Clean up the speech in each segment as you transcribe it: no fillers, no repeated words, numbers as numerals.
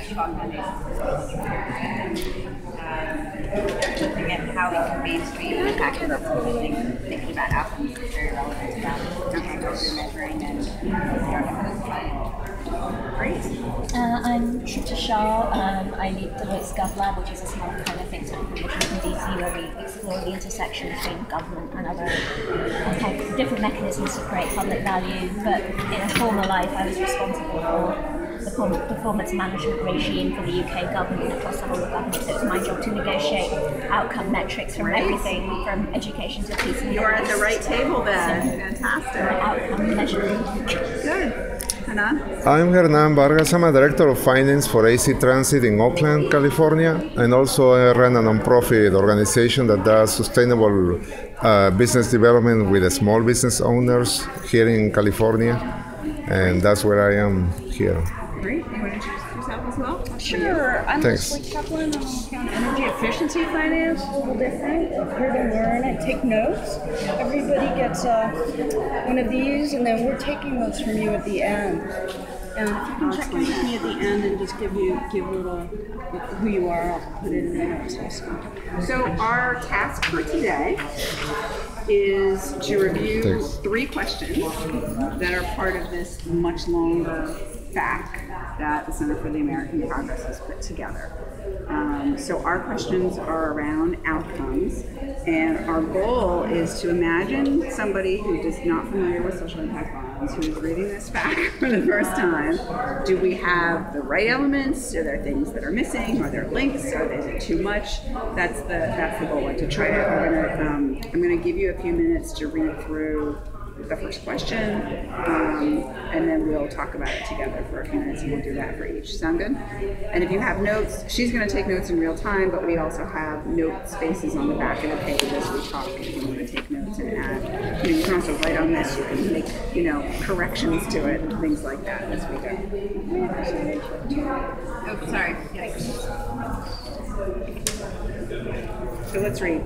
strong foundations. Looking at how we can mainstream impact of reporting, thinking about outcomes that's very relevant to that, and how we're measuring and Great. I'm Shruta Shah. I lead Deloitte's GovLab, which is a small kind of think tank from DC where we explore the intersection between government and other different mechanisms to create public value. But in a former life, I was responsible for the performance management regime for the UK government across the whole of government. So it's my job to negotiate outcome metrics from everything from education to peace. You're at the right table then. Fantastic. Outcome measurement. Good. I'm Hernan Vargas. I'm a director of finance for AC Transit in Oakland, California, and also I run a nonprofit organization that does sustainable business development with the small business owners here in California, and that's where I am here. Great. You want to introduce yourself as well? Sure. I'm Leslie Kaplan. I'm energy efficiency finance. A little different. Here to learn and take notes. Everybody gets one of these, and then we're taking notes from you at the end. And if you can check in with me at the end and just give a little who you are, I'll put it in the notes also. So our task for today is to review 3 questions that are part of this much longer FAQ that the Center for the American Progress has put together. So our questions are around outcomes, and our goal is to imagine somebody who is not familiar with social impact bonds, who is reading this FAQ for the first time. Do we have the right elements? Are there things that are missing? Are there links? Is it too much? That's the goal. To try to, I'm going to give you a few minutes to read through the first question, and then we'll talk about it together for a few minutes, and we'll do that for each. Sound good? And if you have notes, she's going to take notes in real time, but we also have note spaces on the back of the page as we talk if you want to take notes and add. You can also write on this, you can make, corrections to it and things like that as we go. Oh, sorry. Yikes. So let's read.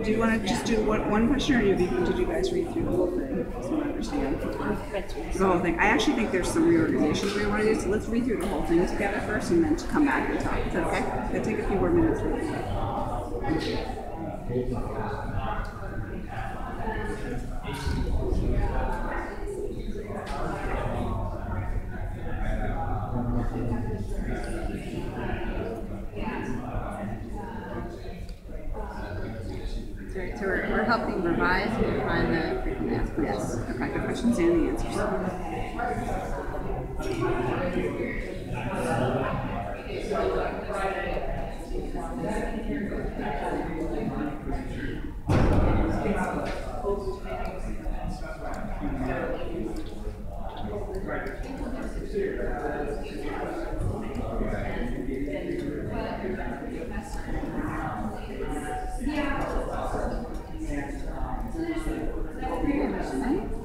Do you want to just do one question, or did you guys read through the whole thing? Just want to understand the whole thing. I actually think there's some reorganizations we want to do, so let's read through the whole thing together first, and then to come back and talk. Is that okay? It'll take a few more minutes. So we're helping revise and define the frequently asked questions. Yes. Okay, the questions and the answers.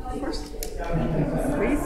Of course. Please.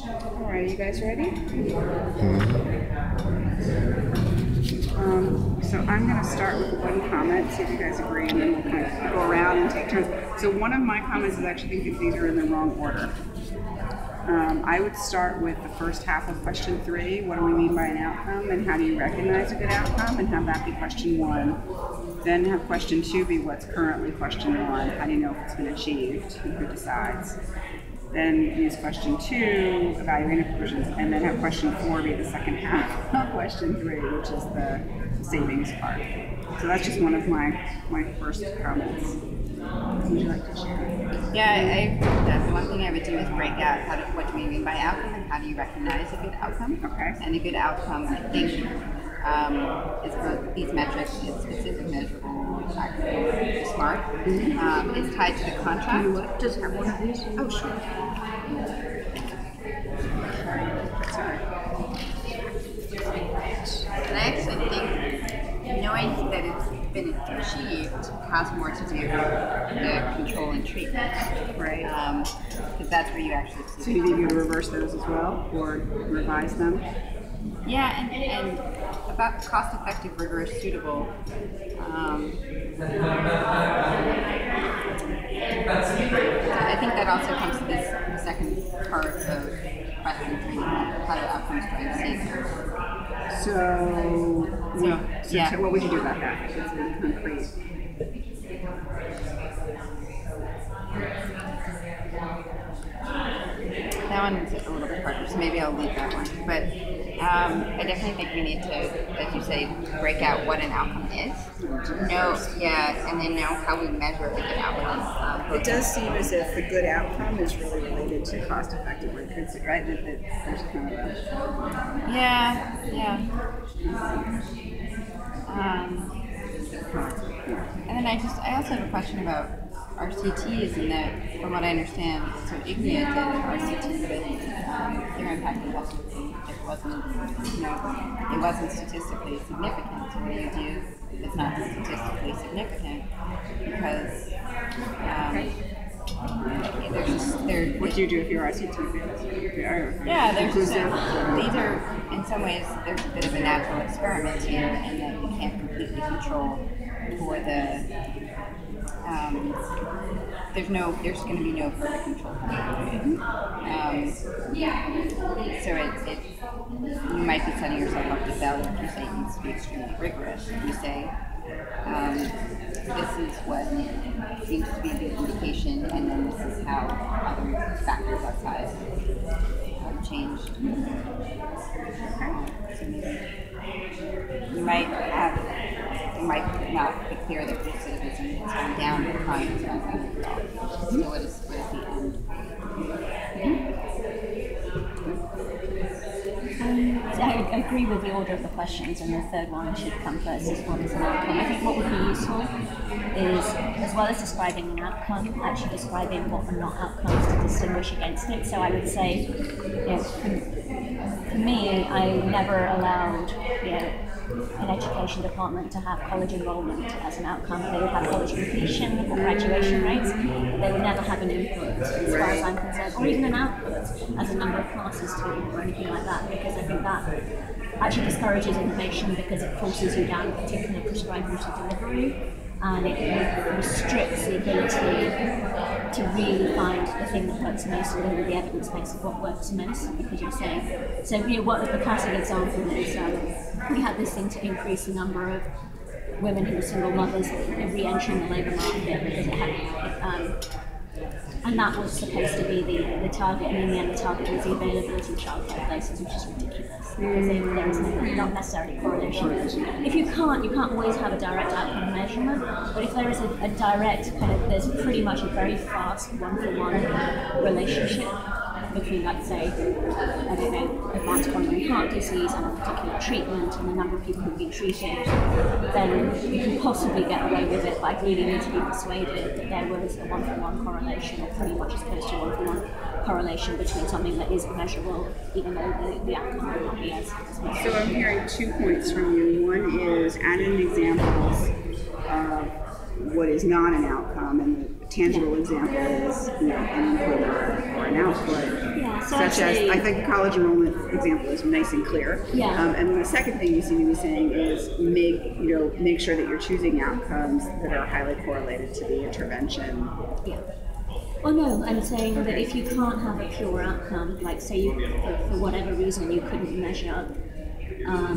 All right, you guys ready? So I'm going to start with one comment, see if you guys agree, and then we'll kind of go around and take turns. So one of my comments is actually think that these are in the wrong order. I would start with the first half of question 3, what do we mean by an outcome, and how do you recognize a good outcome, and have that be question 1. Then have question 2 be what's currently question 1, how do you know if it's been achieved, and who decides. Then use question 2, evaluating conclusions, and then have question 4 be the second half of question 3, which is the savings part. So that's just one of my first comments. Would you like to share? Yeah, that's the one thing I would do is break out what do we mean by outcome and how do you recognize a good outcome. Okay. And a good outcome, I think, is both these metrics, it's specific, measurable, actionable, smart. It's tied to the contract. Does it have one of these? Oh, sure. Sorry. And I actually think knowing that it's been achieved has more to do with the control and treatment, Right. Because that's where you actually see. So you need to reverse those as well, or revise them? Yeah, and about cost-effective, rigorous, suitable. I think that also comes to the second part of question 3, how do outcomes drive savings? So yeah. what would you do about that? It's in concrete. That one's a little bit harder, so maybe I'll leave that one. But I definitely think we need to, as you say, break out what an outcome is. And then know how we measure a good outcome. It does seem as if the good outcome is really related to cost effectiveness, right? That there's kind of a... Yeah. And then I also have a question about RCTs, and that, from what I understand, so IGNIA did an RCT with their impact investment. It wasn't statistically significant. And the idea is not statistically significant because What do you do if your RCT fails? Yeah, these are, in some ways, there's a bit of a natural experiment here, and that you can't completely control for the, there's going to be no perfect control. So you might be setting yourself up to fail if you say it needs to be extremely rigorous. If you say, this is what seems to be the indication, and then this is how other factors outside have changed. So maybe you might not be clear that recidivism has gone down, but crime has gone down overall. So what is the end? I agree with the order of the questions, and the third one should come first as what is an outcome. I think what would be useful is, as well as describing an outcome, actually describing what are not outcomes to distinguish against it. So I would say, for me, I never allowed an education department to have college enrollment as an outcome. They would have college completion or graduation rates, but they would never have an input, as far as I'm concerned, or even an output as a number of classes taught or anything like that, because I think that actually discourages innovation because it forces you down a particular prescribed route of delivery, and it restricts the ability to really find the thing that works most, or the evidence base of what works most, because you're saying, so what the classic example is, we had this thing to increase the number of women who were single mothers re-entering the labour market because it had, and that was supposed to be the target, and in the end the target was the availability of childcare places, which is ridiculous, because there is not necessarily correlation. If you can't always have a direct outcome measurement, but if there is a direct there's pretty much a very fast one-for-one relationship between, let's say, I don't know, advanced coronary heart disease and a particular treatment and the number of people who've been treated, then you can possibly get away with it by really need to be persuaded that there was a one-for-one correlation, or pretty much as close to one-for-one correlation between something that is measurable, even though the outcome may not be as measurable. So I'm hearing 2 points from you. One is add in examples of what is not an outcome, and the tangible example is an input or an output. Yeah. so I'd such as, say- I think the college enrollment example is nice and clear. Yeah. And then the second thing you seem to be saying is make sure that you're choosing outcomes that are highly correlated to the intervention. Yeah. Oh no, I'm saying that if you can't have a pure outcome, like say you, for whatever reason you couldn't measure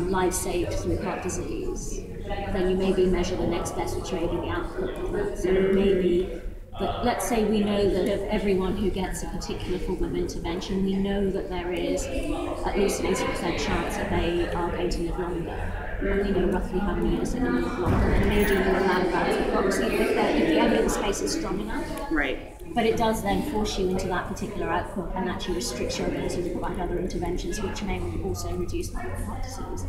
lives saved through heart disease, then you maybe measure the next best, which may be the outcome of that. So maybe, but let's say we know that of everyone who gets a particular form of intervention, we know that there is at least an 80% chance that they are going to live longer. And we know roughly how many years they're going to live longer. And maybe you allow that as a proxy if the evidence base is strong enough. Right. But it does then force you into that particular outcome and actually restricts your ability to provide other interventions, which may also reduce that heart disease.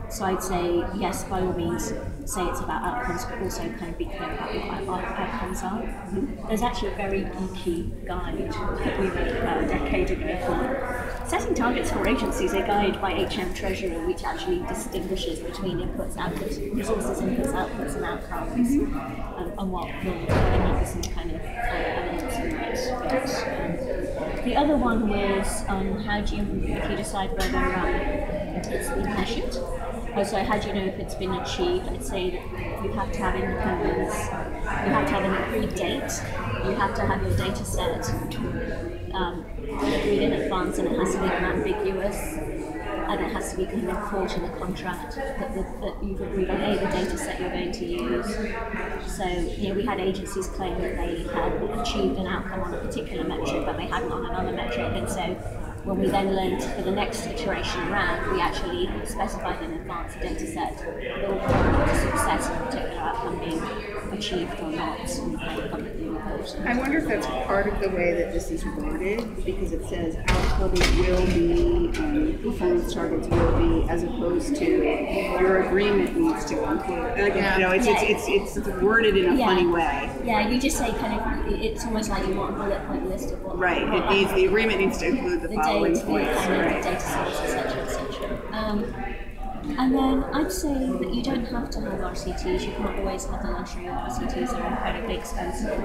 So I'd say yes, by all means, say it's about outcomes, but also kind of be clear about what our outcomes are. There's actually a very geeky guide that we wrote about a decade ago called Setting Targets for Agencies, a guide by H.M. Treasurer, which actually distinguishes between inputs, outputs, resources, inputs, outputs, and outcomes, and what will be some kind of elements in that. The other one was how do you decide whether it's been measured? So how do you know if it's been achieved? I'd say that you have to have independence, you have to have an agreed date, you have to have your data set agreed in advance, and it has to be unambiguous, and it has to be kind of caught in the contract that you've agreed on the data set you're going to use. So, we had agencies claim that they had achieved an outcome on a particular metric, but they hadn't on another metric, and so when we then learned for the next iteration around, we actually specified in advance a data set that will correlate to success of a particular outcome being achieved or not, and kind of publicly reported. I wonder if that's part of the way that this is worded, because it says outcomes will be, performance targets will be, as opposed to your agreement needs to include. It's worded in a funny way. Yeah, you just say kind of, it's almost like you want a bullet point list of what. Right. The agreement needs to include the following points. The data sets, etc., etc. And then I'd say that you don't have to have RCTs. You can't always have the luxury of RCTs. They're incredibly expensive.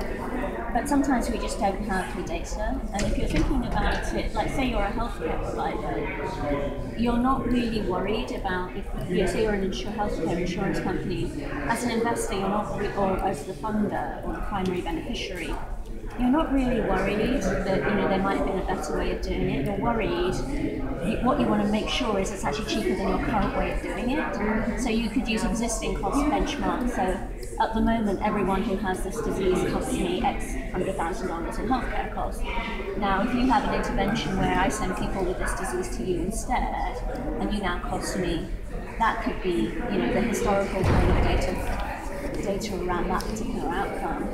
But sometimes we just don't have the data. And if you're thinking about it, like say you're a healthcare provider, you're not really worried about if say you're an healthcare insurance company. As an investor, you're not, or as the funder or the primary beneficiary, you're not really worried that there might have been a better way of doing it. You're worried. What you want to make sure is it's actually cheaper than your current way of doing it. So you could use existing cost benchmarks. So at the moment, everyone who has this disease costs me X $100,000 in healthcare costs. Now, if you have an intervention where I send people with this disease to you instead, and you now cost me, that could be the historical kind of data around that particular outcome,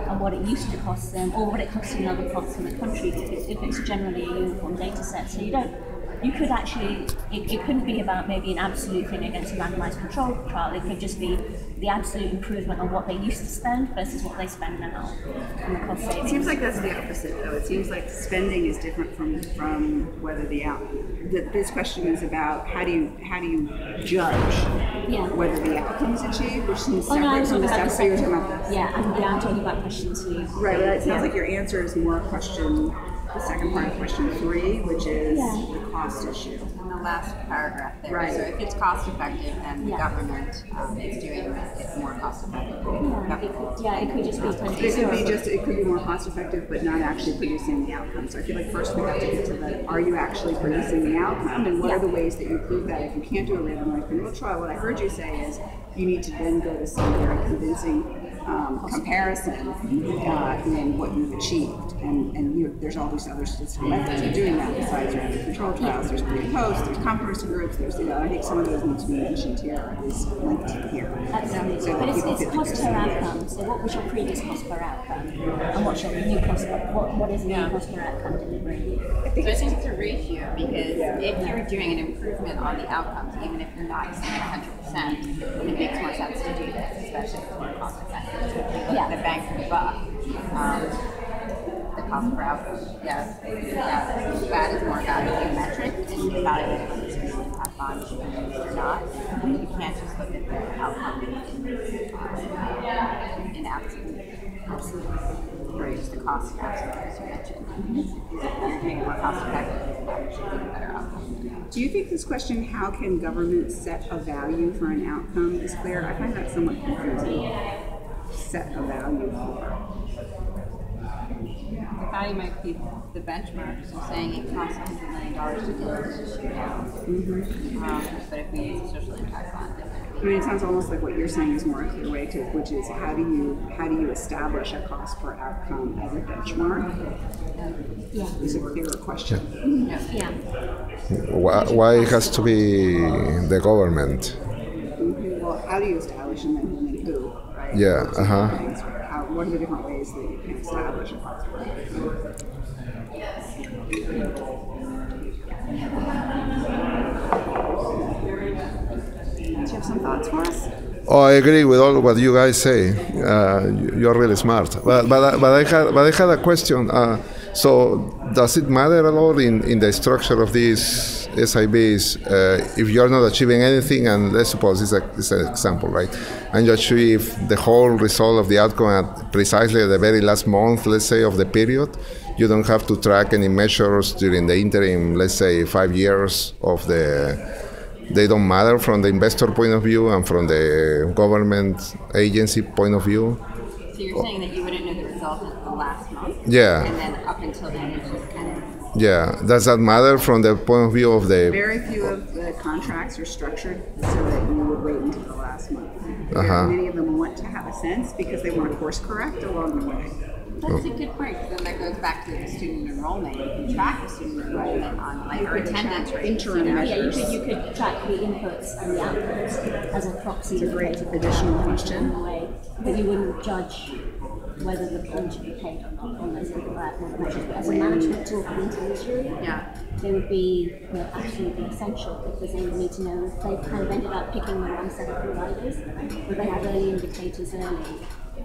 and what it used to cost them, or what it costs in other parts of the country if it's generally a uniform data set. So you could actually, it couldn't be about maybe an absolute thing against a randomized controlled trial. It could just be the absolute improvement on what they used to spend versus what they spend now, and the cost savings. It seems like that's the opposite, though. It seems like spending is different from whether this question is about how do you judge whether the outcome is achieved, which seems separate from the steps. So you're talking about this. I'm talking about question 2. Right, but it sounds like your answer is more question, the second part of question 3, which is the cost issue. And the last paragraph there. Right. So if it's cost effective, then the government is doing it more cost effective. It could just be it could be more cost effective, but not actually producing the outcome. So I feel like first we have to get to the, are you actually producing the outcome, and what are the ways that you prove that? If you can't do a randomized controlled trial, what I heard you say is you need to then go to some very convincing comparison in what you've achieved, and there's all these other statistical methods of doing that besides random control trials. There's pre and post, there's comparison groups, there's I think some of those need to be mentioned here, is linked here. Absolutely. So but it's cost per outcome. So what was your previous cost per outcome, and what's your new cost? What is the new cost per outcome delivering? So I think it's a ratio, because if you're doing an improvement on the outcomes, even if you're not exceeding 100%, it makes more sense to do this, especially if it's more cost effective. The bang for the buck, the cost per outcome. That is more about a metric, and you evaluate whether it's going to impact on you or not. You can't just look at the outcome in absolute. Right, just the cost in absolute, as you mentioned. you're doing it more cost effectively, that should be a better outcome. Do you think this question, how can government set a value for an outcome, is clear? I find that somewhat confusing. Set a value for. The value might be the benchmark, so saying it costs $100 million to build this issue now. But if we use a social impact bond, I mean, it sounds almost like what you're saying is more a clear way to, which is how do you establish a cost per outcome as a benchmark? Yeah. Is a clearer question. Yeah. Why it has to be the government? Well, how do you establish and then who? Right? Yeah. What are the different ways that you can establish a cost per outcome? Do you have some thoughts for us? Oh, I agree with all what you guys say. You're really smart. But I had a question. So does it matter a lot in the structure of these SIBs if you're not achieving anything, and let's suppose it's an example, right? And you achieve the whole result of the outcome at precisely the very last month, let's say, of the period. You don't have to track any measures during the interim, let's say, 5 years of the. They don't matter from the investor point of view and from the government agency point of view. So you're saying that you wouldn't know the result of the last month? Yeah. And then up until then, it's just kind of... Yeah. Does that matter from the point of view of the... Very few of the contracts are structured so that you would wait until the last month. Many of them want to have a sense because they want to course correct along the way. That's a good point, because then that goes back to the student enrollment. You can track the student enrollment on like our attendance rate. Interim measures. Yeah, you could track the inputs and the outputs as a proxy. It's a great additional question. But you wouldn't judge whether the bond should be paid or not on those measures. But as a management tool for the intermediary, they would be absolutely essential, because they would need to know if they've kind of ended up picking the wrong set of providers, or they have early indicators early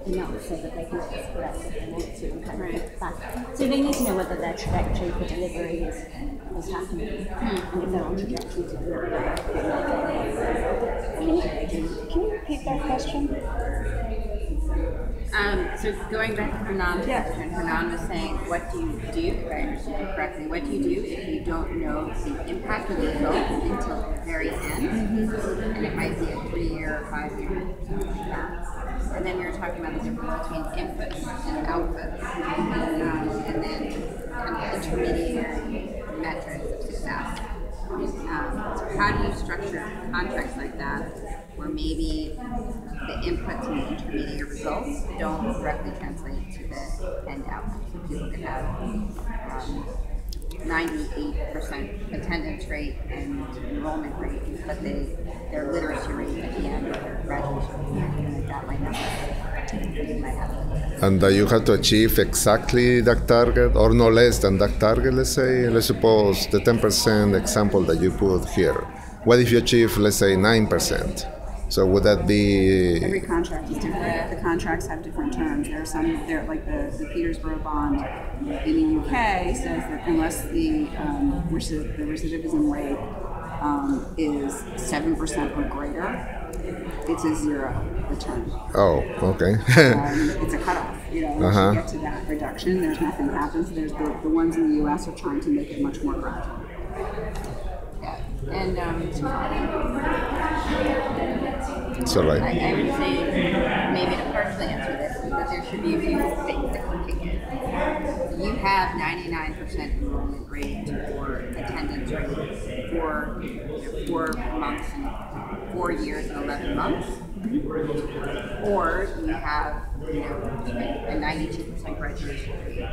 enough so that they can course correct if they want to and kind of look back. So they need to know whether their trajectory for delivery is happening and if they're on trajectory to deliver. Can you repeat that question? So going back to Hernan's question, Hernan was saying, what do you do, if I understood you correctly, what do you do if you don't know the impact of the result until the very end? And it might be a 3-year or 5-year, something like that. And then we were talking about the difference between inputs and outputs, and then kind of intermediary metrics of success. So how do you structure contracts like that, where maybe the inputs and the intermediate results don't directly translate to the end outcome? So people could have 98% attendance rate and enrollment rate, but their literacy rate at the end, or their graduation rate, like that might not happen. And you have to achieve exactly that target, or no less than that target, let's say. Let's suppose the 10% example that you put here. What if you achieve, let's say, 9%? So would that be... Every contract is different. The contracts have different terms. There are some, like the Peterborough bond in the UK says that unless the recidivism rate is 7% or greater, it's a zero return. Oh, okay. It's a cutoff. Once you get to that reduction, there's nothing happens. There's the ones in the US are trying to make it much more gradual. And so right. I would say, maybe to partially answer this, is that there should be a few things that can kick in. You have 99% enrollment rate or attendance rate for 4 months and 4 years and 11 months. Or you have a 92% graduation rate,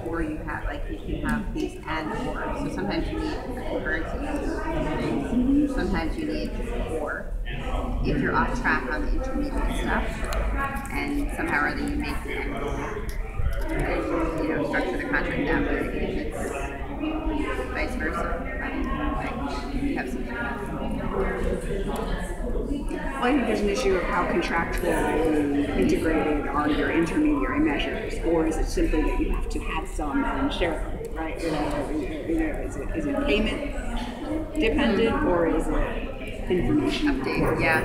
or you have you can have these and or. So sometimes you need a concurrency of things. Sometimes you need or. If you're off track on the intermediate stuff, and somehow or other you make the end goal, and structure the contract that way, if it's vice versa. You have some. Well, I think there's an issue of how contractually integrated are your intermediary measures, or is it simply that you have to have some and share them, right? Is it payment dependent, or is it information update? Yeah.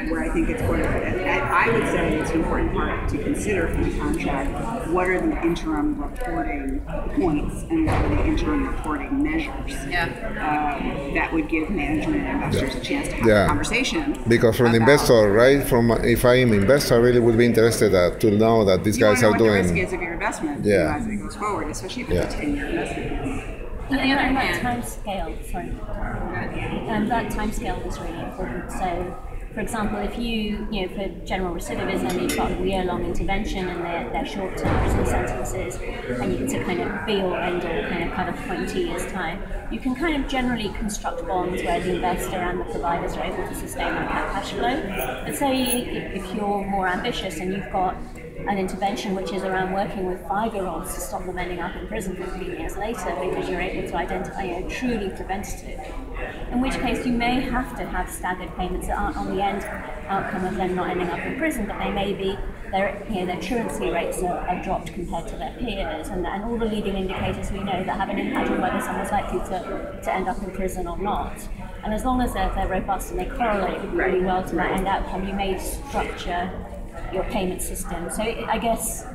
where I think it's going to fit. I would say it's an important part to consider from the contract. What are the interim reporting points and what are the interim reporting measures? That would give management and investors a chance to have a conversation. Because from the investor, right? If I'm an investor, I really would be interested to know that these guys are doing. The risk is of your investment as it goes forward, especially if it's a 10-year investment. That time scale, that time scale is really important. So, for example, if for general recidivism, you've got a year-long intervention and they're short-term prison sentences, and you can kind of be or end all kind of cover 20 years' time, you can kind of generally construct bonds where the investor and the providers are able to sustain that cash flow. But say if you're more ambitious and you've got an intervention which is around working with 5-year-olds to stop them ending up in prison 15 years later because you're able to identify truly preventative. In which case you may have to have staggered payments that aren't on the end outcome of them not ending up in prison, but they may be their truancy rates are dropped compared to their peers, and all the leading indicators we know that have an impact on whether someone's likely to end up in prison or not. And as long as they're robust and they correlate really well to that end outcome, you may structure your payment system. So I guess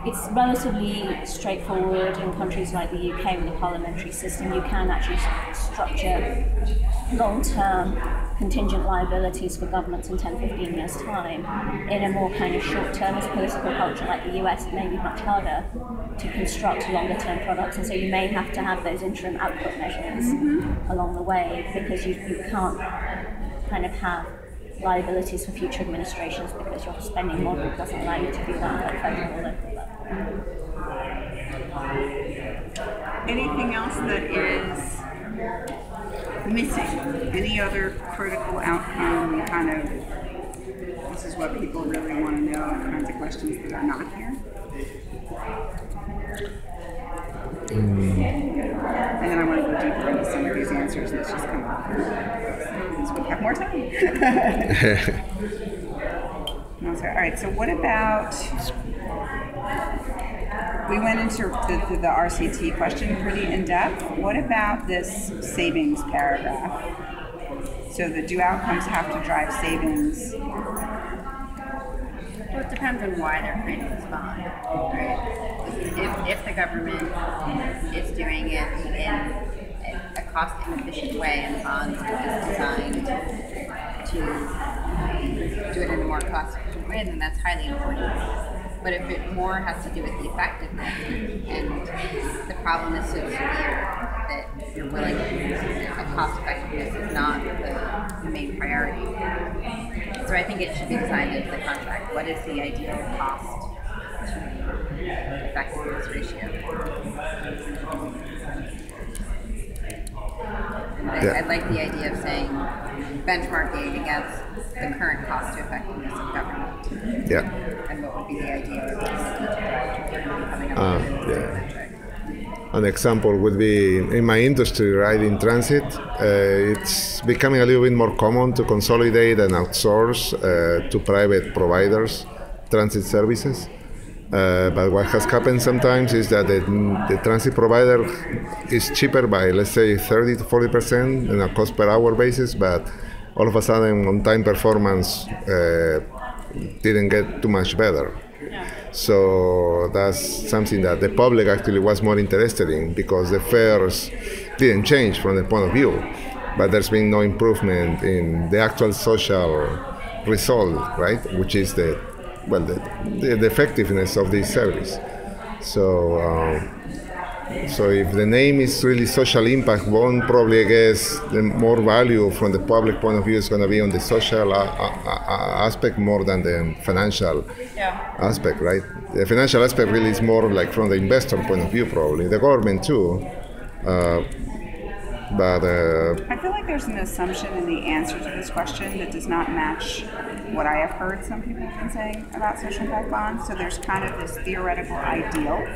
it's relatively straightforward in countries like the UK with a parliamentary system. You can actually structure long-term contingent liabilities for governments in 10-15 years' time. In a more kind of short-termist political culture like the US, it may be much harder to construct longer-term products, and so you may have to have those interim output measures along the way, because you can't kind of have liabilities for future administrations because your spending model doesn't allow you to do that at a federal or local level. Anything else that is missing? Any other critical outcome kind of, this is what people really want to know, kinds of questions that are not here? And then I want to go deeper into some of these answers. Let's just come up because we have more time. No, sorry. All right, so what about, we went into the RCT question pretty in depth. What about this savings paragraph? So the do outcomes have to drive savings? Well, it depends on why they're creating this bond, right? If the government is doing it in a cost-inefficient way and the bond is designed to do it in a more cost-efficient way, then that's highly important. But if it more has to do with the effectiveness and the problem is so severe that you're willing to cost-effectiveness is not the main priority. So I think it should be designed into the contract. What is the ideal cost to effectiveness ratio? I like the idea of saying benchmarking against the current cost to effectiveness of government. Yeah. And what would be the idea of coming up with a contract? An example would be in my industry, right, in transit, it's becoming a little bit more common to consolidate and outsource to private providers transit services. But what has happened sometimes is that the transit provider is cheaper by, let's say, 30 to 40% on a cost per hour basis, but all of a sudden on-time performance didn't get too much better. So that's something that the public actually was more interested in, because the fares didn't change from the point of view, but there's been no improvement in the actual social result, right? Which is the effectiveness of this service. So if the name is really social impact bond, probably I guess the more value from the public point of view is going to be on the social aspect more than the financial aspect, right? The financial aspect really is more like from the investor point of view, probably. The government too. But I feel like there's an assumption in the answer to this question that does not match what I have heard some people have been saying about social impact bonds. So there's kind of this theoretical ideal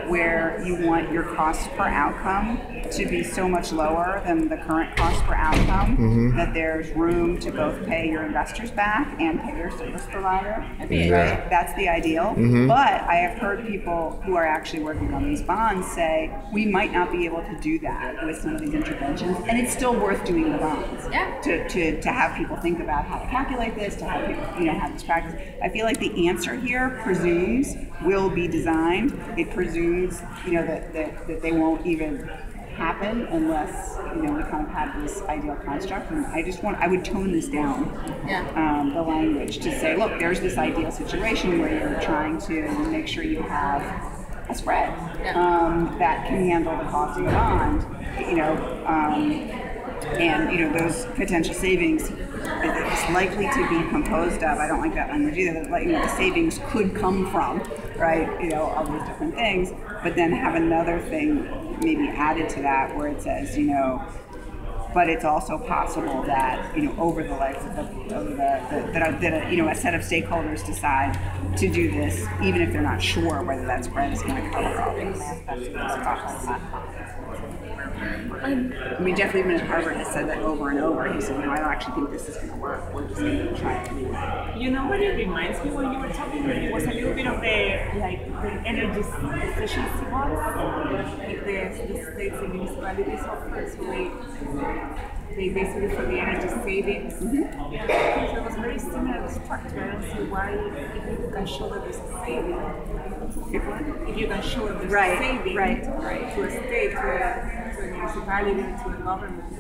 where you want your cost per outcome to be so much lower than the current cost per outcome that there's room to both pay your investors back and pay your service provider. Right? That's the ideal. But I have heard people who are actually working on these bonds say we might not be able to do that with some of these interventions, and it's still worth doing the bonds. To have people think about how to calculate this, to have people have this practice. I feel like the answer here presumes will be designed. It presumes that they won't even happen unless we kind of have this ideal construct. And I would tone this down, the language, to say, look, there's this ideal situation where you're trying to make sure you have a spread that can handle the cost of the bond, and those potential savings is likely to be composed of. I don't like that language either. The savings could come from, right? All these different things, but then have another thing maybe added to that where it says, but it's also possible that over the life of a set of stakeholders decide to do this, even if they're not sure whether that spread is going to cover all these costs. Jeff Liebman at Harvard has said that over and over. He said, I don't actually think this is going to work. We're just going to try it anyway. What it reminds me when you were talking, it was a little bit of the energy efficiency ones, like the states and municipalities offer. So they basically for the energy savings. So it was very similar structure. And so why, if you can show that there's a saving, if you can show that there's a saving to a state, to a municipality, to a government,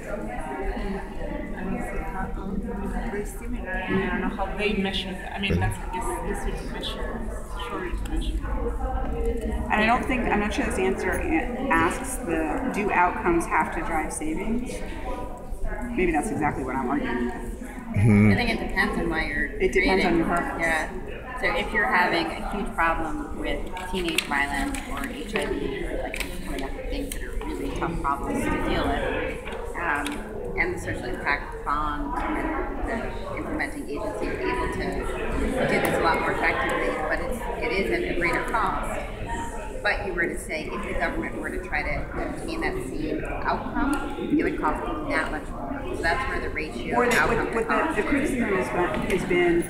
and it's very similar. And I don't know how they measure that. That's easier to measure, shorter to measure. And I'm not sure this answer asks do outcomes have to drive savings? Maybe that's exactly what I'm arguing. I think it depends on why you're It depends on your purpose. Yeah. So if you're having a huge problem with teenage violence or HIV or coming up with things that are really tough problems to deal with, and the social impact bond and the implementing agency is able to do this a lot more effectively, but it is at a greater cost. But you were to say, if the government were to try to obtain that same outcome, it would cost them that much more. So that's where the ratio of outcome to cost. The criticism has been,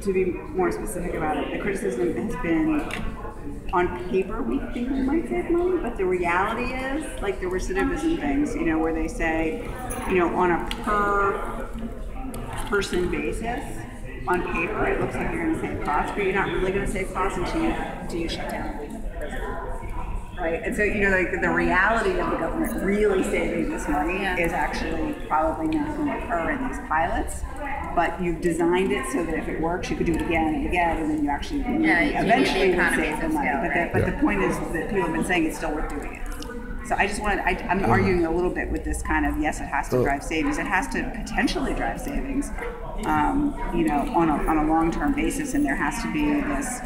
to be more specific about it, the criticism has been, on paper we think we might save money, but the reality is, like the recidivism things, where they say, on a per person basis, on paper, it looks like you're going to save costs, but you're not really going to save costs until you shut down the prison. Right? And so, the reality of the government really saving this money is actually probably not going to occur in these pilots, but you've designed it so that if it works, you could do it again and again, and then you actually eventually would save the money. But the point is that people have been saying it's still worth doing it. So I'm arguing a little bit with this kind of, yes, it has to drive savings. It has to potentially drive savings, on a long-term basis, and there has to be this,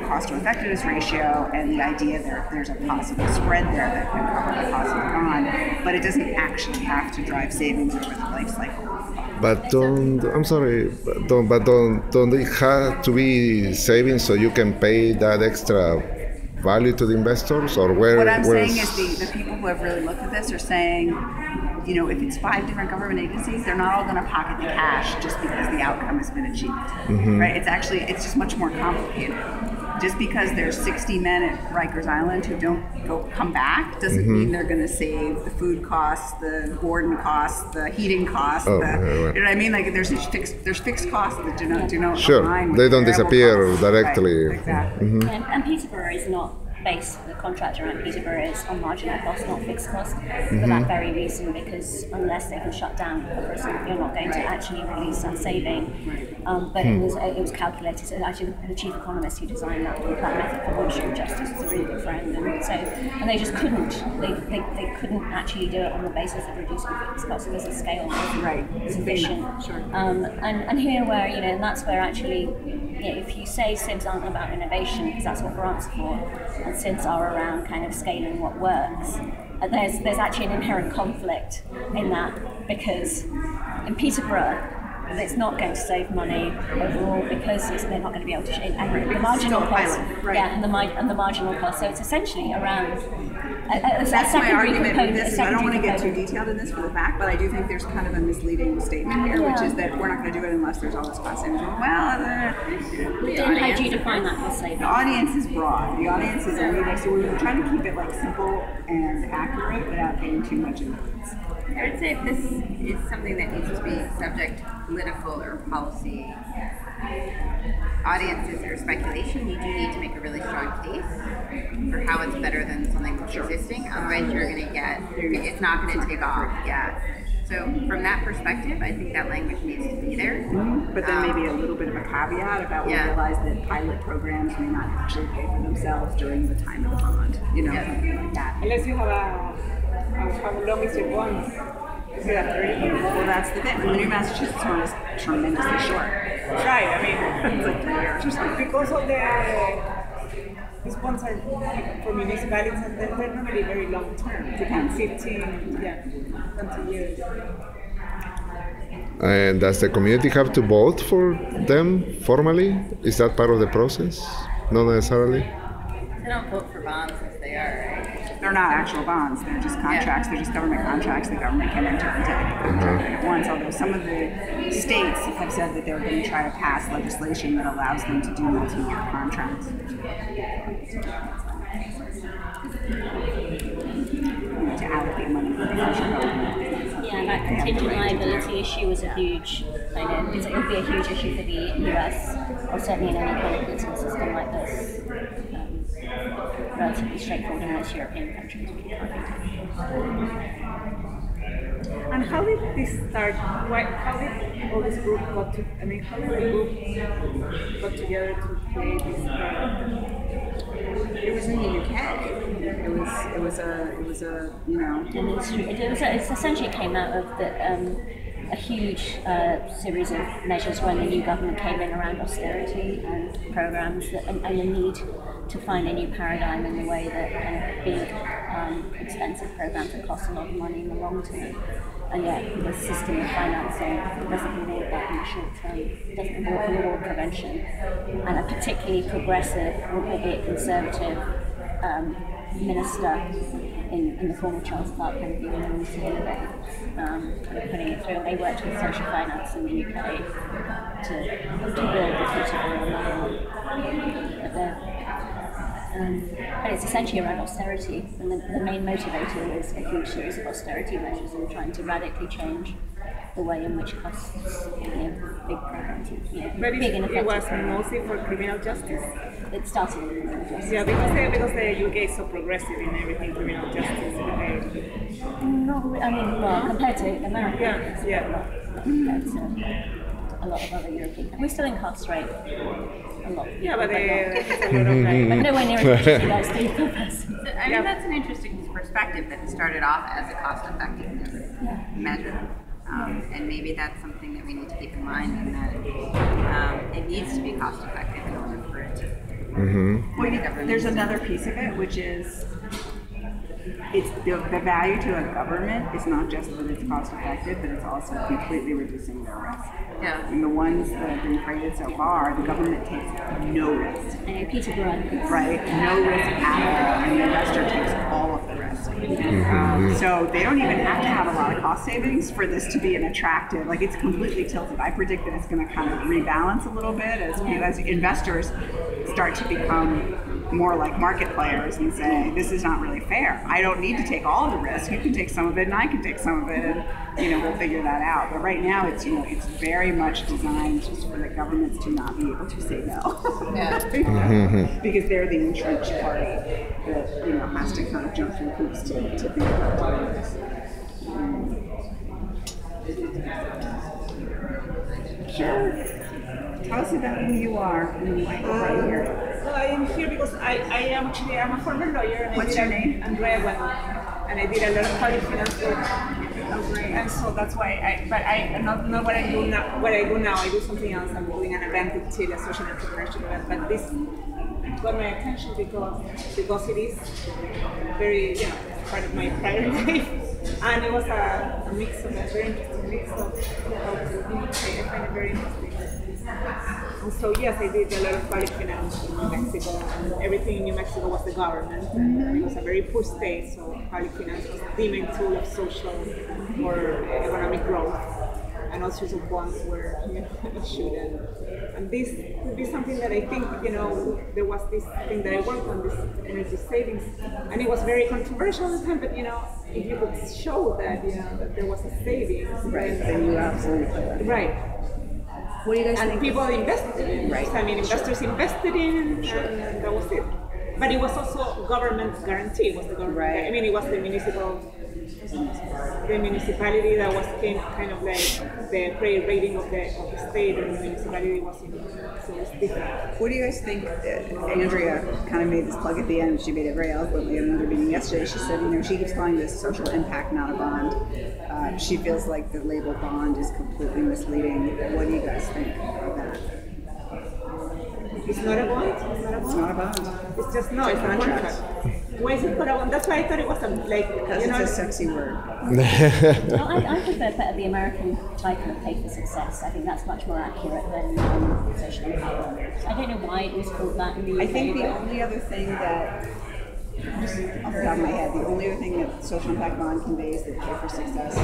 cost to effectiveness ratio, and the idea that there's a possible spread there that can cover the cost of the bond, but it doesn't actually have to drive savings over the life cycle. But don't it have to be savings so you can pay that extra value to the investors, or where? What I'm saying is the people who have really looked at this are saying, if it's 5 different government agencies, they're not all going to pocket the cash just because the outcome has been achieved, right? It's just much more complicated. Just because there's 60 men at Rikers Island who don't come back doesn't mean they're going to save the food costs, the warden costs, the heating costs. You know what I mean? Like there's fixed costs that do not align with they don't disappear costs. directly. Right, exactly. And Peterborough is not based, the contract around Peterborough is on marginal cost, not fixed cost, for that very reason, because unless they can shut down a prison, you're not going to actually release that saving. But it was calculated. So actually, the chief economist who designed that method for monetary justice was a really good friend, and they just couldn't. They couldn't actually do it on the basis of reducing fixed costs. So there's a scale sufficient. And here, where and that's where actually, if you say SIBs aren't about innovation, because that's what grants are for, and SIBs are around kind of scaling what works, there's actually an inherent conflict in that, because in Peterborough, it's not going to save money overall because they're not going to be able to. And the marginal cost, right. yeah, and the marginal cost. So it's essentially around. That's my argument with this. I don't want to get too detailed in this for the fact, but I do think there's kind of a misleading statement here, which is that we're not going to do it unless there's all this cost savings. Well, how do you define that cost savings? The audience is broad. The audience is everything, so we're trying to keep it like simple and accurate without getting too much into it. I would say if this is something that needs to be subject to political or policy audiences or speculation, you do need to make a really strong case for how it's better than something that's existing. Otherwise, it's not going to take off. Yeah. So from that perspective, I think that language needs to be there. Mm-hmm. But then maybe a little bit of a caveat about we realize that pilot programs may not actually pay for themselves during the time of the bond. Something like that. Unless you have how long is your bond? Is it a 30 years? Well, that's the thing. The new Massachusetts one is tremendously short. Right, I mean, it's like 3 years or something. Because of these bonds are for municipalities and they're normally very long term. Depends. 15, 20 years. And does the community have to vote for them formally? Is that part of the process? Not necessarily. They don't vote for bonds as they are, right? They're not actual bonds. They're just contracts. They're just government contracts. The government can enter into anything at once. Although some of the states have said that they're going to try to pass legislation that allows them to do multi-year contracts. To allocate money for the future government. Yeah, that contingent liability issue is a huge, it would be a huge issue for the US, or certainly in any kind of political system like this. Relatively straightforward in most European countries. And how did this start? How did all this group how did the group got together to create this project? It was in the UK. It was a It essentially came out of a huge series of measures when the new government came in around austerity and programs and the need to find a new paradigm in the way that kind of big, expensive programs that cost a lot of money in the long term. And yet the system of financing doesn't reward that in the short term. It doesn't reward prevention. And a particularly progressive, albeit conservative, minister in the form of Charles Clark kind of being willing to innovate, kind of putting it through. They worked with social finance in the UK to build the future of real money. And it's essentially around austerity, and the main motivator is a huge series of austerity measures and trying to radically change the way in which costs, big programs, but big and it was programs. mostly for criminal justice. It started with criminal justice. Yeah, because the UK is so progressive in everything criminal justice. Compared to America, Yeah. compared to a lot of other European countries. We still incarcerate a lot of people. Yeah, but but nowhere near as much as you guys do per person. I mean, that's an interesting perspective that it started off as a cost-effectiveness measure. And maybe that's something that we need to keep in mind, and that it needs to be cost-effective in order for it to. There's another piece of it, which is it's the value to a government is not just that it's cost effective, but it's also completely reducing their risk. Yeah. And the ones that have been created so far, the government takes no risk. And Peter Grant. Right? No risk at all. And the investor takes all of the risk. So they don't even have to have a lot of cost savings for this to be an attractive, like it's completely tilted. I predict that it's going to kind of rebalance a little bit as investors start to become more like market players and say, this is not really fair. I don't need to take all of the risk. You can take some of it and I can take some of it, and we'll figure that out. But right now it's it's very much designed just for the governments to not be able to say no. Because they're the entrenched party that has to kind of jump through hoops to think about doing this. Sure. Tell us about who you are and right here. Well, I am here because I'm a former lawyer. And What's your name? Andrea, and I did a lot of public finance work. And so that's why not what I do now. What I do now, I do something else. I'm doing an event with Chile, social entrepreneurship event. But this got my attention because it is very, part of my prior life. And it was a mix of a very interesting mix of how to imitate. I find it very interesting. And so yes, I did a lot of public finance in New Mexico, and everything in New Mexico was the government. And it was a very poor state, so public finance was the main tool of social or economic growth. And all sorts of bonds were issued, and this could be something that I think, there was this thing that I worked on, this energy savings, and it was very controversial at the time, but if you could show that, that there was a savings, Right, then you absolutely could. right. What do you guys And think? people invested in it. Right. I mean, investors invested in, and that was it. But it was also government guarantee. It was the government. Right. I mean, it was the municipality that was kind of like the credit rating of the state, and the municipality was so it's different. What do you guys think? Andrea kind of made this plug at the end. She made it very eloquently in another meeting yesterday. She said, she keeps calling this social impact, not a bond. She feels like the label bond is completely misleading. What do you guys think of that? It's not a bond. It's not a bond. It's just it's a contract. Why is it called a bond? That's why I thought it was Because it's a sexy word. Well, I prefer the American title of pay for success. I think that's much more accurate than social impact. I don't know why it was called that in the UK. I think the only other thing that, just off the top of my head, the only other thing that social impact bond conveys that pay for success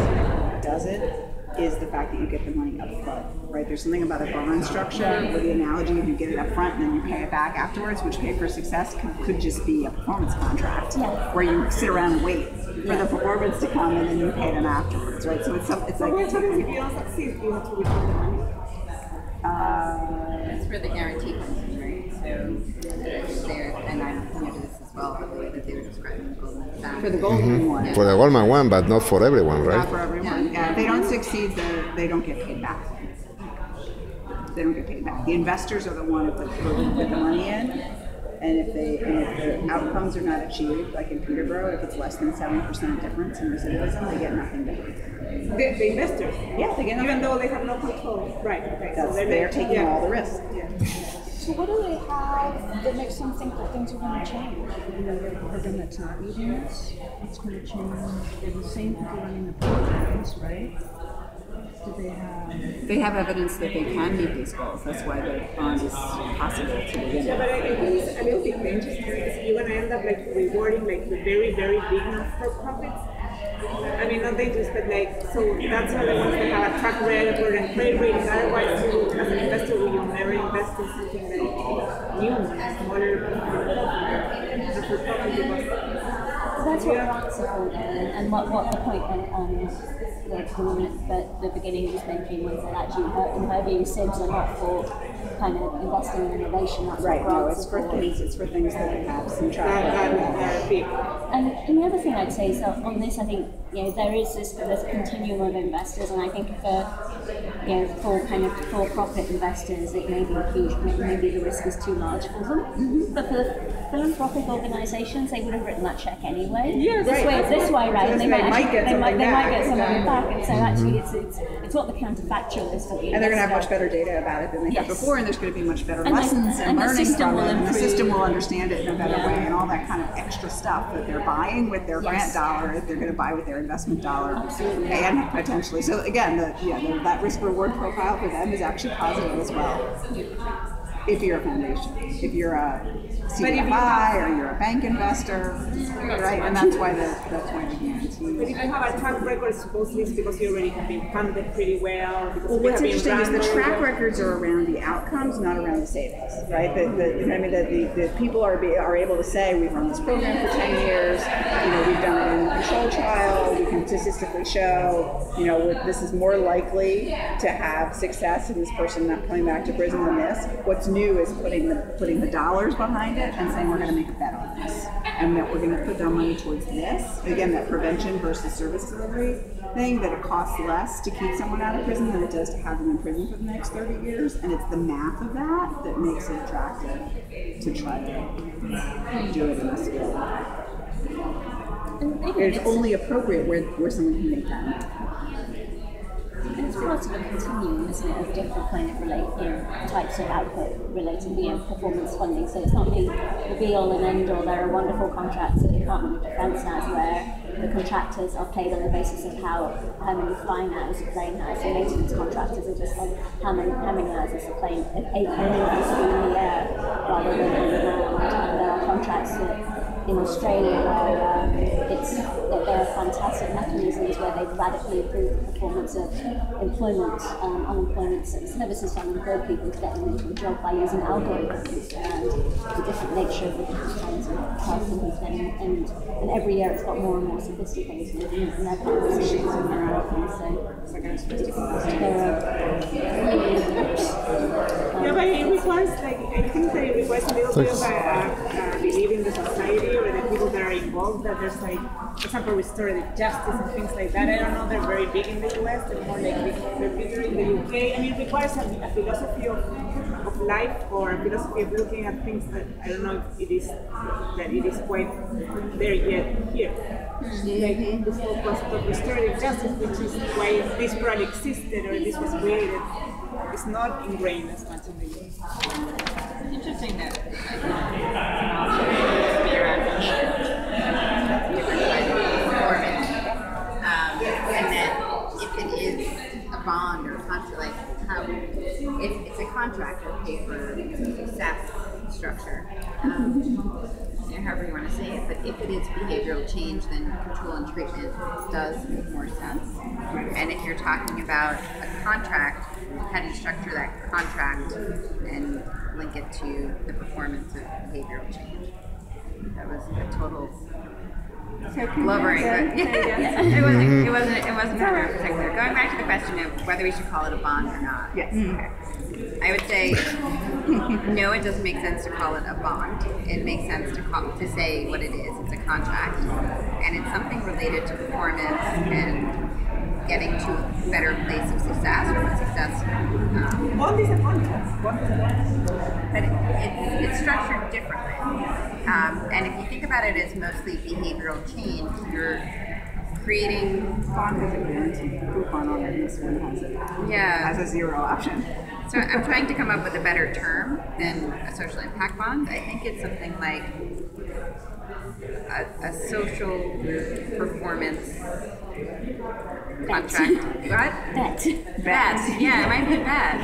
doesn't is the fact that you get the money up front, right? There's something about a bond structure where the analogy of you get it up front and then you pay it back afterwards, which pay for success could just be a performance contract where you sit around and wait for the performance to come and then you pay them afterwards, right? So it's like what happens if you don't succeed? You have to return the money. That's where the guarantee comes in, right? So there, and I'm familiar to this as well, the way that they were describing Goldman Sachs. for the Goldman one. For the Goldman one, but not for everyone, right? Not for everyone. Yeah, if they don't succeed, they don't get paid back. They don't get paid back. The investors are the ones that put the money in, and if the outcomes are not achieved, like in Peterborough, if it's less than 7% difference in recidivism, they get nothing back. The investors. Yeah, they get nothing. Even though they have no control. Right. That's, they're taking all the risk. So what do they have that makes them think that things are going to change? The program that's not meeting this, it's going to change. They're the same people running the programs, right? Do they have? They have evidence that they can meet these goals. That's why the bond is possible to begin Yeah, with. but I think it's a little bit dangerous because you're going to end up rewarding the very, very big non-for-profits. I mean, not dangerous, but so that's why the ones that have a track record and credit rating. Otherwise, you, as an investor, you'll never invest in something that new, smaller, not-for-profit. That's what grants are for, and what the point the woman at the beginning was making was that actually in her view, SIBs are not for kind of investing in innovation. That's Right. what No, grants it's are for things. It's for things that have some track record. Big. And the other thing I'd say is that on this, I think there is this continuum of investors, and I think for kind of for-profit investors, it may be huge. Maybe the risk is too large for them. Mm-hmm. But for the philanthropic organisations, they would have written that check anyway. Yes, This way, right? So they might get something back. And so actually, it's what the counterfactual is for the And they're going to have investor. much better data about it than they had before, and there's going to be much better And lessons the and learning system from will it. And the improve. system will understand it in a better way, and all that kind of extra stuff that they're buying with their grant dollar, they're going to buy with their investment dollar, and potentially. So again, that risk-reward profile for them is actually positive as well. If you're a foundation, if you're a CDFI or you're a bank investor, right? And that's why the guarantee. But if you have a track record, supposedly it's because you already have been funded pretty well. Well, what's interesting is the track records are around the outcomes, not around the savings, right? The people are able to say, we've run this program for 10 years, we've done it in a control trial, we can statistically show, this is more likely to have success in this person not coming back to prison than this. What's new is putting the dollars behind it and saying we're going to make a bet on this, and that we're going to put our money towards this. Again, that prevention versus service delivery thing, that it costs less to keep someone out of prison than it does to have them in prison for the next 30 years, and it's the math of that makes it attractive to try to do it in this way. It's only appropriate where someone can make that math. And it's sort of a continuum, isn't it, of different kind of types of output related to performance funding. So it's not really the be all and end all. There are wonderful contracts that the Department of Defence has where the contractors are paid on the basis of how many flying hours a plane has. The maintenance contractors are just like how many hours is a plane, 8 hours in the air rather than in the ground. And there are contracts in Australia where there are fantastic mechanisms where they've radically improved the performance of employment, unemployment services for unemployed people to get them into a job by using algorithms and the different nature of the different kinds of tasks and every year it's got more and more sophisticated and they're kind of decisions and their outcomes. So yeah, but it requires, I think that it requires a little bit of belief in the society or the people that are involved, that there's for example, restorative justice and things like that. I don't know, they're very big in the US, they're more they're bigger in the UK. I mean, it requires a philosophy of life or a philosophy of looking at things that I don't know if it is quite there yet here. Like this whole concept of restorative justice, which is why this probably existed or this was created, is not ingrained as much in the US. It's interesting that be around different kinds of performance, and that if it is a bond or a contract, if it's a contract or paper success structure, however you want to say it, but if it is behavioral change, then control and treatment does make more sense. And if you're talking about a contract, how do you structure that contract and link it to the performance of behavioral change? That was a total blubbering, but it wasn't 100% clear. Going back to the question of whether we should call it a bond or not. Yes. Okay. I would say no, it doesn't make sense to call it a bond. It makes sense to say what it is. It's a contract, and it's something related to performance and getting to a better place of success or what success. Bond is a contract. But it's structured differently. And if you think about it as mostly behavioral change, you're creating. Bond has a guaranteed coupon on it. This one has a zero option. So I'm trying to come up with a better term than a social impact bond. I think it's something like a social performance contract. What? Bet. Yeah, it might be bet.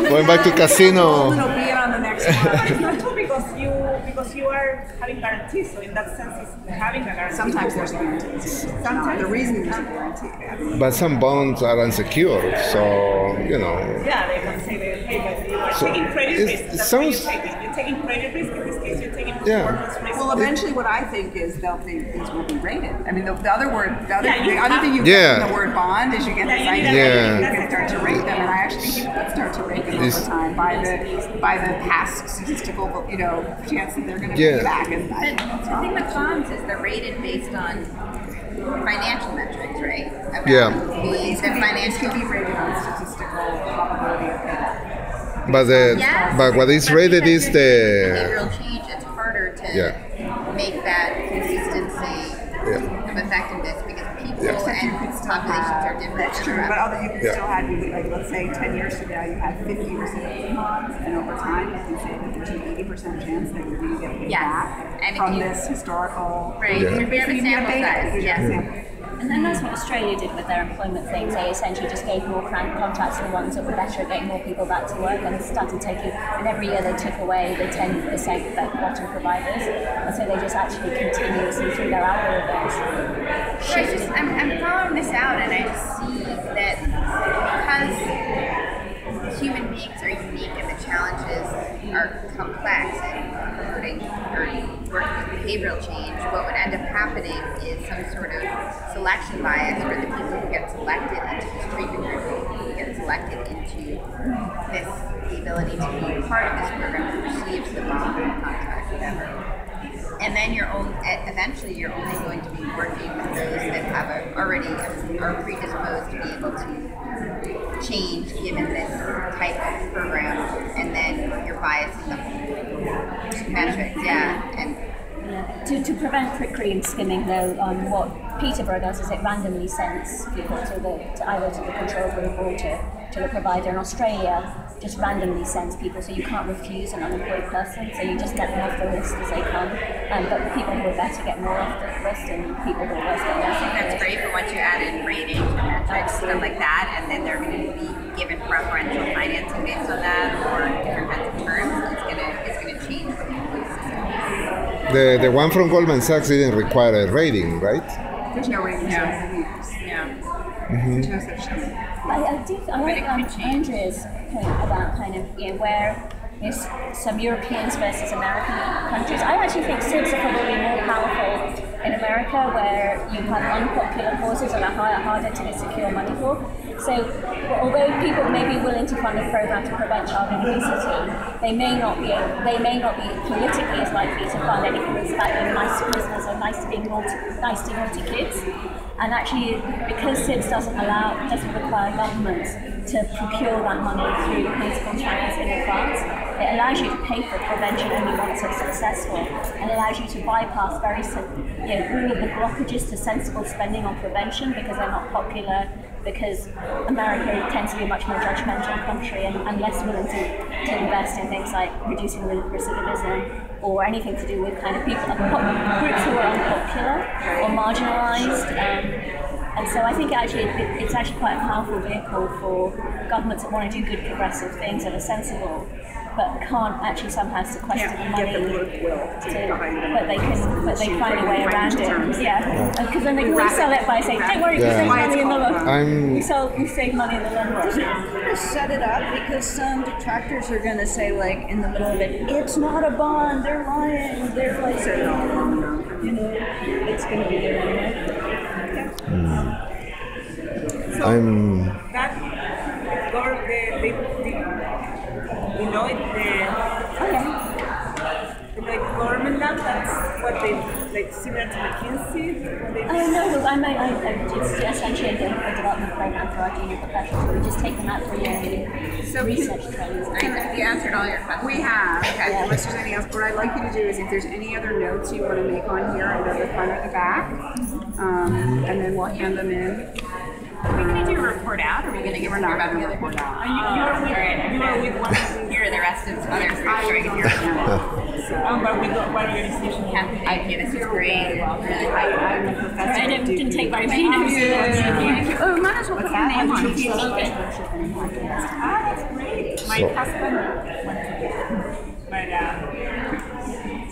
But Going back to casino. It'll be on the next one. It's not true because you are having guarantees. So in that sense, it's having a guarantee. Sometimes there's guarantees. Sometimes the reason there's a guarantee. But some bonds are unsecured, so Yeah, they can say that, hey, but you are taking credit risk. That's what you're taking. You're taking credit risk. In this case, you're taking performance risk. Well, eventually, what I think is these will be rated. I mean, the other thing you get from the word bond is you get this idea that you can start to rate them, and I actually think you could start to rate them over time by the past statistical, chance that they're going to pay back. And the thing with bonds is they're rated based on financial metrics, right? About these can be rated on statistical probability of payback. But what is rated is the behavioral change. It's harder to make that consistency of effectiveness because people and populations are different. That's true, but you can still have, let's say 10 years from now, you have 50% of bonds, and over time you can say that there's an 80% chance that you're going to get paid back from this historical. Right, we have a sample size. And then that's what Australia did with their employment things. They essentially just gave more contracts to the ones that were better at getting more people back to work and started taking, and every year they took away the 10% bottom providers. And so they just actually continuously through their algorithms. So I'm following this out and I just see that because human beings are unique and the challenges are complex and promoting or working with behavioral change, what would end up happening is some sort of selection bias where the people who get selected into this treatment group, who get selected into the ability to be a part of this program, who receives the bond or contract, whatever. And then eventually you're only going to be working with those that already are predisposed to be able to change given this type of program, and then you're biasing the metrics, and To prevent cream skimming, though, what Peterborough does is it randomly sends people to either to the control group or to the provider. In Australia, just randomly sends people, so you can't refuse an unemployed person, so you just get them off the list as they come. But people who are better get more off the list, and people who are worse get less. That's great, but once you add in ratings and metrics, stuff like that, and then they're going to be given preferential financing based on that, or different kinds of terms, it's going to change the whole system. The one from Goldman Sachs didn't require a rating, right? There's no rating. No. There's no such thing. I like Andrea's point about kind of where there's some Europeans versus American countries. I actually think SIBs are probably more powerful in America, where you have unpopular causes that are harder to secure money for. So although people may be willing to fund a program to prevent child obesity, they may not be politically as likely to fund anything that's about nice to Christmas or nice to naughty kids. And actually, because SIBS doesn't require governments to procure that money through political channels in advance, it allows you to pay for prevention only once it's successful, and allows you to bypass all of the blockages to sensible spending on prevention because they're not popular, because America tends to be a much more judgmental country and less willing to invest in things like reducing recidivism or anything to do with kind of people, groups who are unpopular or marginalised. And so I think it's actually quite a powerful vehicle for governments that want to do good progressive things that are sensible, but can't actually somehow sequester the money. But they find a way around it. Yeah, because then they can resell it by saying, "Don't worry, we save money in the long." We save money in the long run. To set it up, because some detractors are going to say, like in the middle of it, it's not a bond. They're lying. They're like, it's going to be there anyway. Like government lab, that's what they like similar to McKinsey. No, it's essentially a development program for our junior professionals. We just take them out for a year and research trainings. Have you answered all your questions? We have. Okay. Yeah. Unless there's anything else, what I'd like you to do is if there's any other notes you want to make on here, either the front or the back, and then we'll hand them in. Are we going to do a report out, or are we going to give her about the other report out? You are with one here, the rest of others are trying to hear but with what organization? Cathy, this is great. I'm a professor. I didn't take very many notes. Oh, might as well put your name on it. That's great. My husband went to this. But,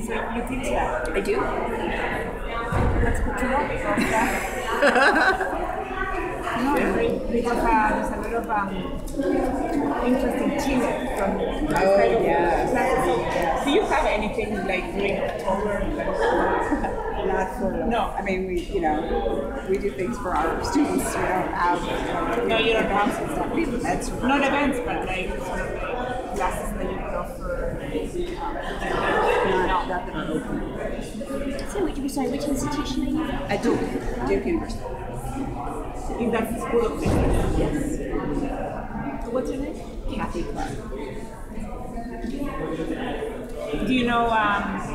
so you teach that? I do. That's good to know. Because there's a lot of interesting teams from So, do you have anything like during October? Not for No. I mean, we do things for our students. We don't have. No, you don't have some stuff. That's Not events, but like sort of classes that you can offer. not that are open. So which institution are you from? At Duke University. In that school of business. Yes. What's your name? Cathy Clark. Do you know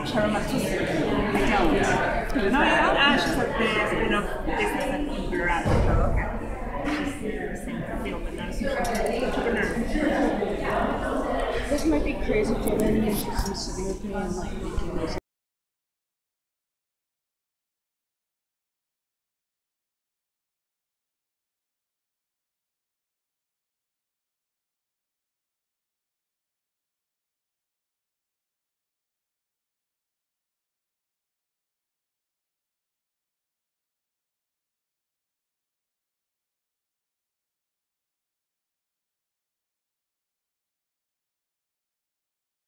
Sharon Matisse? I don't. No, yeah. She's at the School of Business at Colorado. Oh, okay. She's in the same field, but not an entrepreneur. This might be crazy, Jordan. You've just been sitting with me and like making this